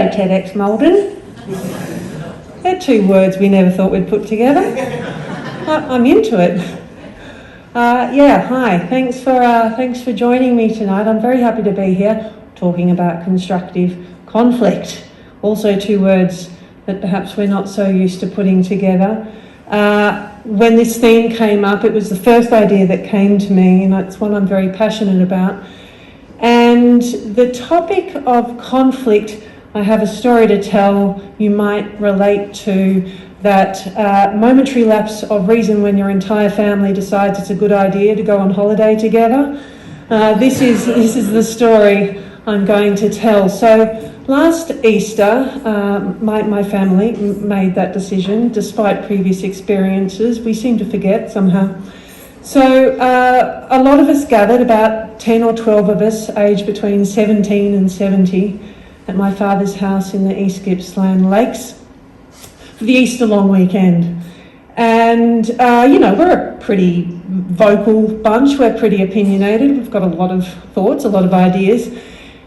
G'day TEDxMaldon. They're two words we never thought we'd put together. I'm into it. Hi. Thanks for joining me tonight. I'm very happy to be here talking about constructive conflict. Also two words that perhaps we're not so used to putting together. When this theme came up, it was the first idea that came to me, and it's one I'm very passionate about. And the topic of conflict, I have a story to tell you might relate to, that momentary lapse of reason when your entire family decides it's a good idea to go on holiday together. This is the story I'm going to tell. So last Easter, my family made that decision despite previous experiences. We seem to forget somehow. So a lot of us gathered, about 10 or 12 of us, aged between 17 and 70, at my father's house in the East Gippsland Lakes for the Easter long weekend. And, we're a pretty vocal bunch, we're pretty opinionated, we've got a lot of thoughts, a lot of ideas.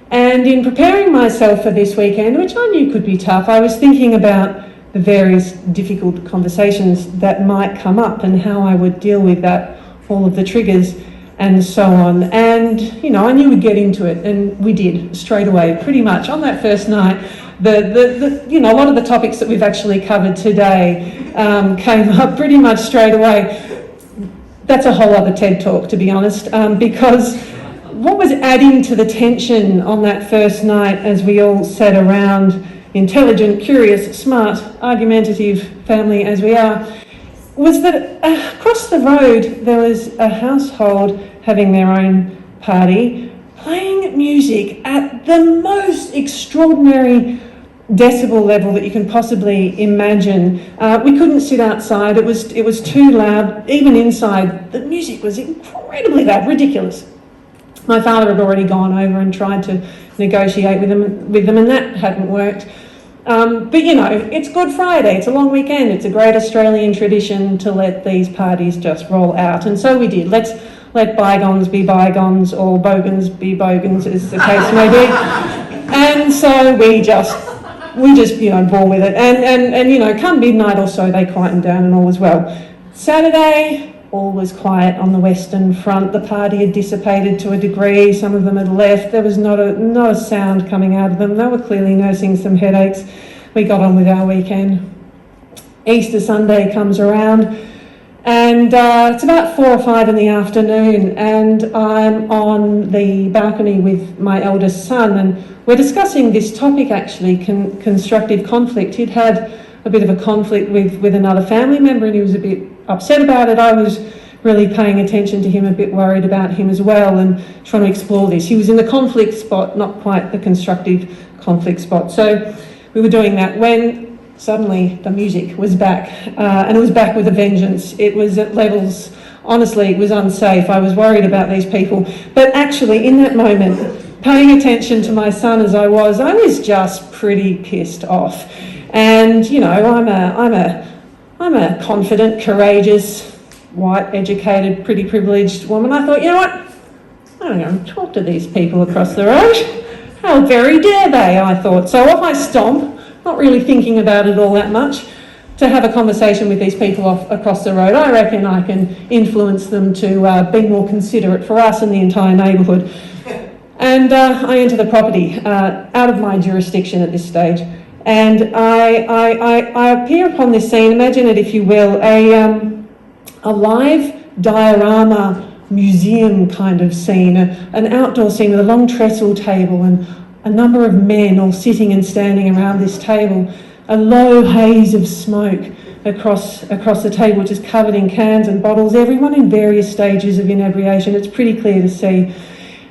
And in preparing myself for this weekend, which I knew could be tough, I was thinking about the various difficult conversations that might come up and how I would deal with that, all of the triggers and so on. And, I knew we'd get into it, and we did straight away, pretty much. On that first night, a lot of the topics that we've actually covered today came up pretty much straight away. That's a whole other TED talk, to be honest, because what was adding to the tension on that first night as we all sat around, intelligent, curious, smart, argumentative family as we are, was that across the road there was a household having their own party, playing music at the most extraordinary decibel level that you can possibly imagine. We couldn't sit outside, it was too loud. Even inside, the music was incredibly loud, ridiculous. My father had already gone over and tried to negotiate with them, and that hadn't worked. But it's Good Friday, it's a long weekend, it's a great Australian tradition to let these parties just roll out. And so we did. Let's let bygones be bygones, or bogans be bogans, as the case may be. And so we just bore with it. And come midnight or so, they quietened down and all was well. Saturday, all was quiet on the Western Front. The party had dissipated to a degree. Some of them had left. There was not a sound coming out of them. They were clearly nursing some headaches. We got on with our weekend. Easter Sunday comes around, and it's about 4 or 5 in the afternoon, and I'm on the balcony with my eldest son, and we're discussing this topic, actually, constructive conflict. He'd had a bit of a conflict with another family member, and he was a bit upset about it. I was really paying attention to him, a bit worried about him as well, and trying to explore this. He was in the conflict spot, not quite the constructive conflict spot. So we were doing that when suddenly the music was back, and it was back with a vengeance. It was at levels, honestly, it was unsafe. I was worried about these people. But actually, in that moment, paying attention to my son as I was just pretty pissed off. And, I'm a confident, courageous, white, educated, pretty privileged woman. I thought, I'm going to talk to these people across the road. How very dare they, I thought. So off I stomp, not really thinking about it all that much, to have a conversation with these people across the road. I reckon I can influence them to be more considerate for us and the entire neighbourhood. And I enter the property, out of my jurisdiction at this stage. And I appear upon this scene, imagine it if you will, a live diorama museum kind of scene, an outdoor scene with a long trestle table and a number of men all sitting and standing around this table, a low haze of smoke across the table, which is covered in cans and bottles, everyone in various stages of inebriation. It's pretty clear to see.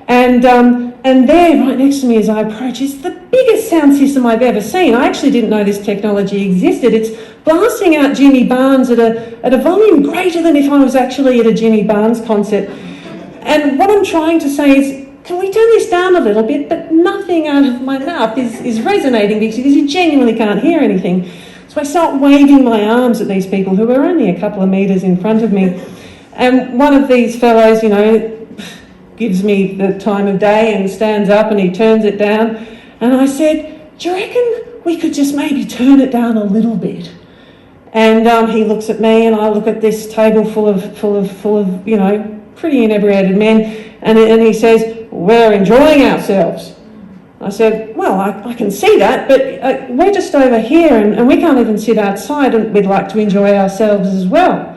And there, right next to me as I approach, is the biggest sound system I've ever seen. I actually didn't know this technology existed. It's blasting out Jimmy Barnes at a volume greater than if I was actually at a Jimmy Barnes concert. And what I'm trying to say is, can we turn this down a little bit? But nothing out of my mouth is resonating because you genuinely can't hear anything. So I start waving my arms at these people who are only a couple of metres in front of me. And one of these fellows, gives me the time of day and stands up and he turns it down. And I said, do you reckon we could just maybe turn it down a little bit? And he looks at me, and I look at this table full of, you know, pretty inebriated men, and he says, we're enjoying ourselves. I said, well, I can see that, but we're just over here, and we can't even sit outside, and we'd like to enjoy ourselves as well.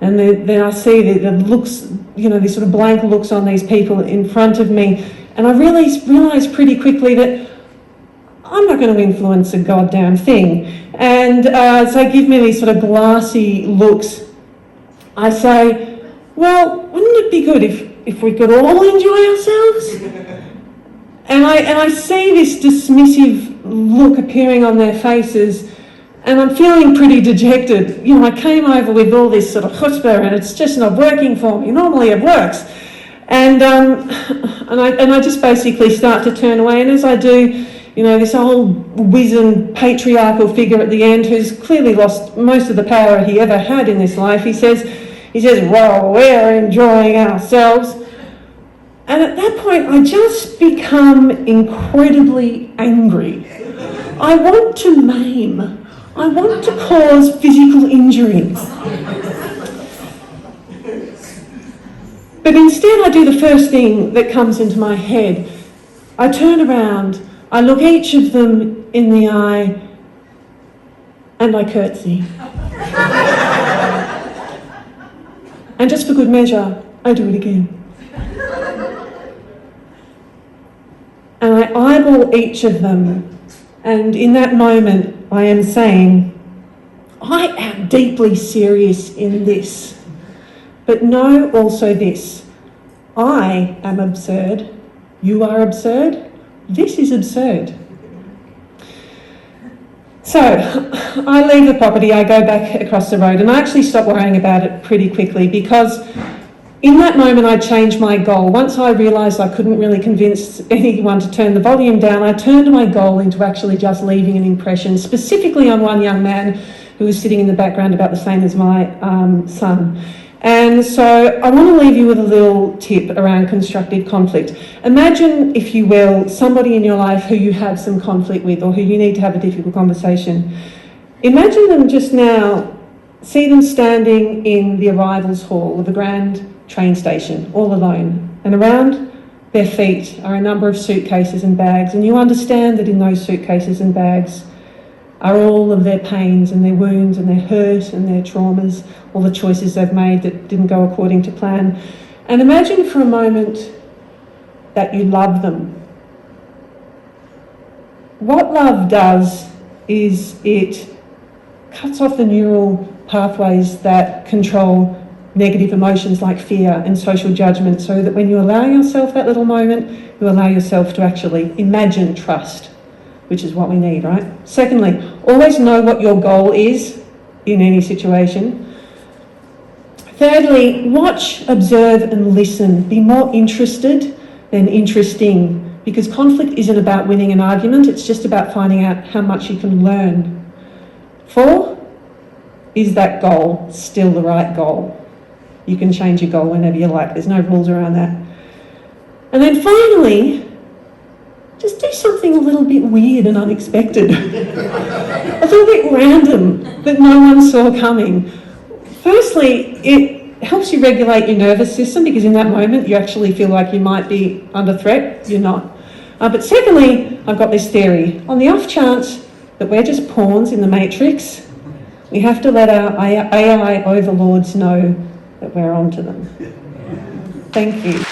And then I see the looks, you know, these sort of blank looks on these people in front of me, and I realised pretty quickly that I'm not going to influence a goddamn thing. And so they give me these sort of glassy looks. I say, well, wouldn't it be good if we could all enjoy ourselves? And I see this dismissive look appearing on their faces, and I'm feeling pretty dejected. You know, I came over with all this sort of chutzpah, and it's just not working for me. Normally it works. And I just basically start to turn away, and as I do, you know, this old wizened patriarchal figure at the end, who's clearly lost most of the power he ever had in this life, he says, well, we're enjoying ourselves. And at that point, I just become incredibly angry. I want to maim. I want to cause physical injury. But instead, I do the first thing that comes into my head. I turn around, I look each of them in the eye, and I curtsy. And just for good measure, I do it again. And I eyeball each of them, and in that moment I am saying, I am deeply serious in this, but know also this, I am absurd, you are absurd, this is absurd. So I leave the property, I go back across the road, and I actually stop worrying about it pretty quickly, because in that moment, I changed my goal. Once I realised I couldn't really convince anyone to turn the volume down, I turned my goal into actually just leaving an impression, specifically on one young man who was sitting in the background about the same as my son. And so I want to leave you with a little tip around constructive conflict. Imagine, if you will, somebody in your life who you have some conflict with, or who you need to have a difficult conversation. Imagine them just now, see them standing in the arrivals hall of the Grand train station, all alone, and around their feet are a number of suitcases and bags, and you understand that in those suitcases and bags are all of their pains and their wounds and their hurt and their traumas, all the choices they've made that didn't go according to plan. And imagine for a moment that you love them. What love does is it cuts off the neural pathways that control negative emotions like fear and social judgment, so that when you allow yourself that little moment, you allow yourself to actually imagine trust, which is what we need, right? Secondly, always know what your goal is in any situation. Thirdly, watch, observe and listen. Be more interested than interesting, because conflict isn't about winning an argument, it's just about finding out how much you can learn. 4, is that goal still the right goal? You can change your goal whenever you like. There's no rules around that. And then finally, just do something a little bit weird and unexpected. A little bit random that no one saw coming. Firstly, it helps you regulate your nervous system, because in that moment you actually feel like you might be under threat. You're not. But secondly, I've got this theory. On the off chance that we're just pawns in the matrix, we have to let our AI overlords know that we're onto them. Thank you.